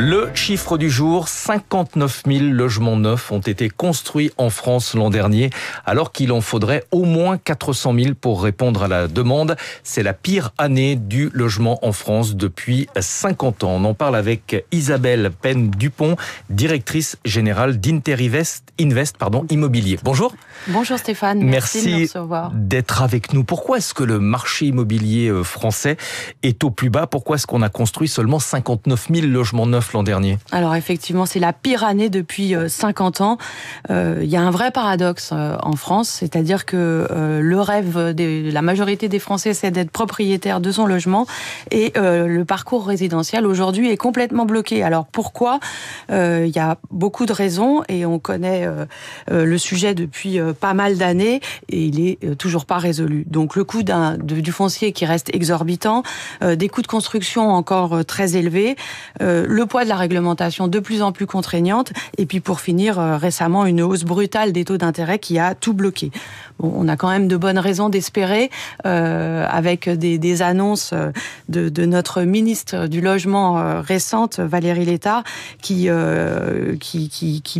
Le chiffre du jour, 59 000 logements neufs ont été construits en France l'an dernier, alors qu'il en faudrait au moins 400 000 pour répondre à la demande. C'est la pire année du logement en France depuis 50 ans. On en parle avec Isabelle Penn-Dupont, directrice générale d'Inter-Invest Immobilier. Bonjour. Bonjour Stéphane, merci de me recevoir. D'être avec nous. Pourquoi est-ce que le marché immobilier français est au plus bas? Pourquoi est-ce qu'on a construit seulement 59 000 logements neufs l'an dernier? Alors effectivement, c'est la pire année depuis 50 ans. Il y a un vrai paradoxe en France, c'est-à-dire que le rêve de la majorité des Français, c'est d'être propriétaire de son logement, et le parcours résidentiel aujourd'hui est complètement bloqué. Alors pourquoi? Il y a beaucoup de raisons, et on connaît le sujet depuis pas mal d'années, et il est toujours pas résolu. Donc le coût du foncier qui reste exorbitant, des coûts de construction encore très élevés, le poids de la réglementation de plus en plus contraignante, et puis pour finir, récemment, une hausse brutale des taux d'intérêt qui a tout bloqué. Bon, on a quand même de bonnes raisons d'espérer, avec des annonces de notre ministre du Logement récente, Valérie Létard, qui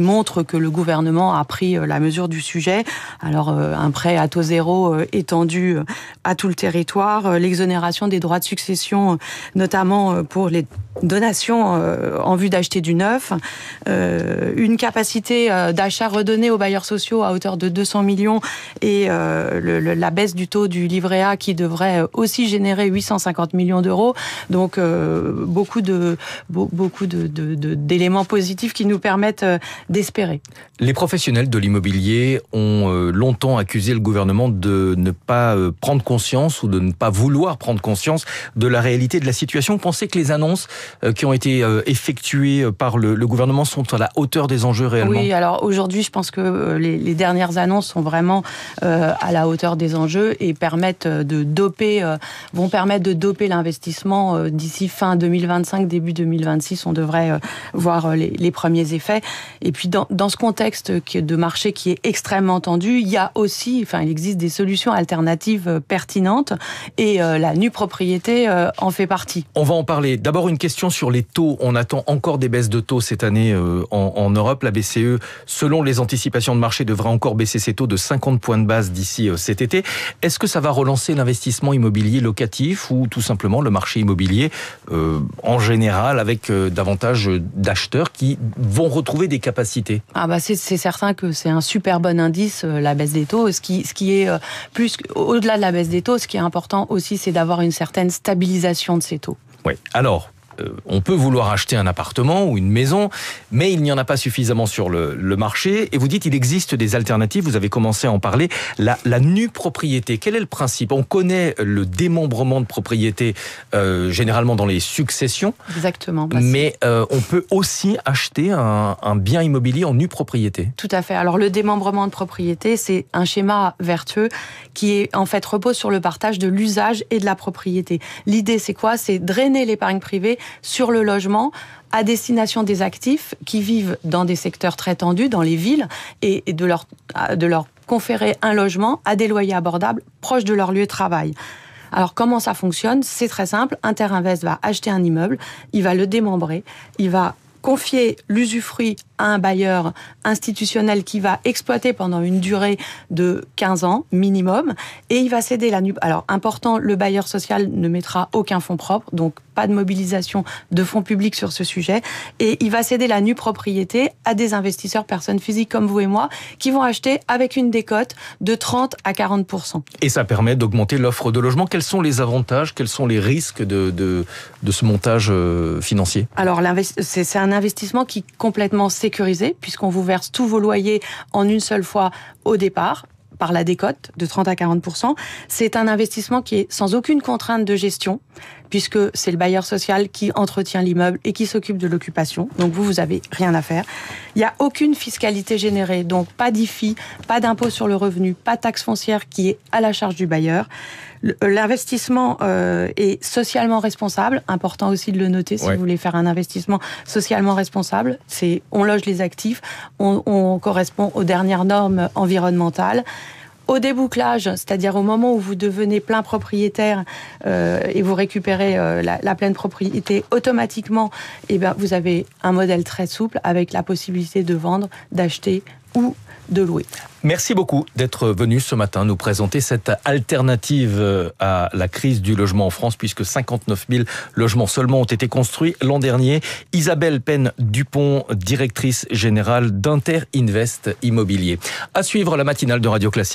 montre que le gouvernement a pris la mesure du sujet. Alors, un prêt à taux zéro étendu à tout le territoire, l'exonération des droits de succession, notamment pour les donations en vue d'acheter du neuf, une capacité d'achat redonnée aux bailleurs sociaux à hauteur de 200 millions, et la baisse du taux du livret A qui devrait aussi générer 850 millions d'euros. Donc beaucoup d'éléments positifs qui nous permettent d'espérer. Les professionnels de l'immobilier ont longtemps accusé le gouvernement de ne pas prendre conscience, ou de ne pas vouloir prendre conscience de la réalité de la situation. Vous pensez que les annonces qui ont été effectuées par le gouvernement sont à la hauteur des enjeux réellement? Oui, alors aujourd'hui, je pense que les dernières annonces sont vraiment à la hauteur des enjeux et vont permettre de doper l'investissement d'ici fin 2025, début 2026. On devrait voir les premiers effets. Et puis dans ce contexte de marché qui est extrêmement tendu, il existe des solutions alternatives pertinentes, et la nue propriété en fait partie. On va en parler. D'abord, une question sur les taux. On attend encore des baisses de taux cette année en Europe. La BCE, selon les anticipations de marché, devra encore baisser ses taux de 50 points de base d'ici cet été. Est-ce que ça va relancer l'investissement immobilier locatif, ou tout simplement le marché immobilier en général, avec davantage d'acheteurs qui vont retrouver des capacités? C'est certain que c'est un super bon indice, la baisse des taux. Ce qui est au-delà de la baisse des taux, ce qui est important aussi, c'est d'avoir une certaine stabilisation de ces taux. Oui. Alors, on peut vouloir acheter un appartement ou une maison, mais il n'y en a pas suffisamment sur le marché. Et vous dites qu'il existe des alternatives, vous avez commencé à en parler. La nue propriété, quel est le principe? On connaît le démembrement de propriété généralement dans les successions. Exactement. Mais on peut aussi acheter un bien immobilier en nue propriété. Tout à fait. Alors le démembrement de propriété, c'est un schéma vertueux qui repose sur le partage de l'usage et de la propriété. L'idée, c'est quoi? C'est drainer l'épargne privée sur le logement à destination des actifs qui vivent dans des secteurs très tendus, dans les villes, et de leur conférer un logement à des loyers abordables proches de leur lieu de travail. Alors comment ça fonctionne? C'est très simple. Inter-Invest va acheter un immeuble, il va le démembrer, il va confier l'usufruit à un bailleur institutionnel qui va exploiter pendant une durée de 15 ans minimum, et il va céder la nue. Alors important, le bailleur social ne mettra aucun fonds propre, donc pas de mobilisation de fonds publics sur ce sujet, et il va céder la nue propriété à des investisseurs, personnes physiques comme vous et moi, qui vont acheter avec une décote de 30 à 40%. Et ça permet d'augmenter l'offre de logement. Quels sont les avantages, quels sont les risques de ce montage financier? Alors c'est un investissement qui est complètement sécurisé, puisqu'on vous verse tous vos loyers en une seule fois au départ, par la décote de 30 à 40%. C'est un investissement qui est sans aucune contrainte de gestion, puisque c'est le bailleur social qui entretient l'immeuble et qui s'occupe de l'occupation. Donc vous avez rien à faire. Il n'y a aucune fiscalité générée, donc pas d'IFI, pas d'impôt sur le revenu, pas de taxe foncière qui est à la charge du bailleur. L'investissement est socialement responsable, important aussi de le noter si vous voulez faire un investissement socialement responsable. On loge les actifs, on correspond aux dernières normes environnementales. Au débouclage, c'est-à-dire au moment où vous devenez plein propriétaire et vous récupérez la pleine propriété automatiquement, vous avez un modèle très souple avec la possibilité de vendre, d'acheter ou de louer. Merci beaucoup d'être venu ce matin nous présenter cette alternative à la crise du logement en France, puisque 59 000 logements seulement ont été construits l'an dernier. Isabelle Penn-Dupont, directrice générale d'Inter Invest Immobilier. À suivre la matinale de Radio Classique.